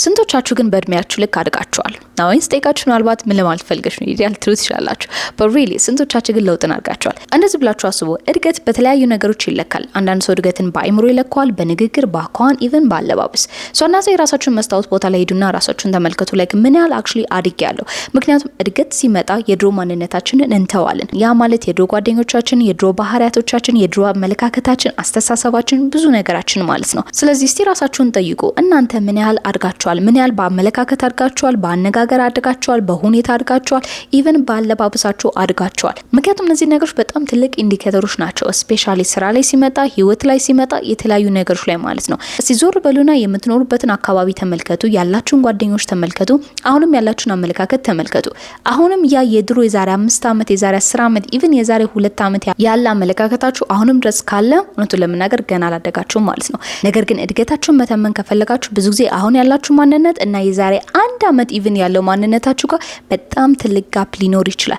ስንቶቻችሁ ግን በእድሜያችሁ ልክ አድጋችኋል? ወይስ ጠይቃችሁ ምናልባት ምን ለማለት ፈልገሽ ነው ይዲያል ትሩት ይችላልላችሁ። but really ስንቶቻችሁ ግን ለውጥን አድርጋችኋል? እንደዚህ ብላችሁ አስቡ። እድገት በተለያዩ ነገሮች ይለካል። አንዳንድ ሰው እድገትን በአይምሮ ይለካዋል፣ በንግግር፣ በአኳኋን፣ ኢቭን በአለባበስ። እናንተ የራሳችሁን መስታወት ቦታ ላይ ሄዱና ራሳችሁን ተመልከቱ። like ምን ያህል actually አድጌያለሁ። ምክንያቱም እድገት ሲመጣ የድሮ ማንነታችንን እንተዋለን። ያ ማለት የድሮ ጓደኞቻችን፣ የድሮ ባህሪያቶቻችን፣ የድሮ አመለካከታችን፣ አስተሳሰባችን፣ ብዙ ነገራችን ማለት ነው። ስለዚህ እስቲ ራሳችሁን ጠይቁ። እናንተ ምን ያህል አድጋችኋል? ምን ያህል በአመለካከት አድጋችኋል? በአነጋገር አድጋችኋል? በሁኔታ አድጋችኋል? ኢቭን ባለባበሳችሁ አድጋችኋል? ምክንያቱም እነዚህ ነገሮች በጣም ትልቅ ኢንዲኬተሮች ናቸው። ስፔሻሊ ስራ ላይ ሲመጣ፣ ህይወት ላይ ሲመጣ፣ የተለያዩ ነገሮች ላይ ማለት ነው። እስቲ ዞር በሉና የምትኖሩበትን አካባቢ ተመልከቱ። ያላችሁን ጓደኞች ተመልከቱ። አሁንም ያላችሁን አመለካከት ተመልከቱ። አሁንም ያ የድሮ የዛሬ 5 ዓመት የዛሬ 10 ዓመት ኢቭን የዛሬ 2 ዓመት ያለ አመለካከታችሁ አሁንም ድረስ ካለ እውነቱን ለመናገር ገና አላደጋችሁም ማለት ነው። ነገር ግን እድገታችሁን መተመን ከፈለጋችሁ ብዙ ጊዜ አሁን ያላችሁ ማንነት እና የዛሬ 1 ዓመት ኢቭን ያለው ማንነታችሁ ጋር በጣም ትልቅ ጋፕ ሊኖር ይችላል።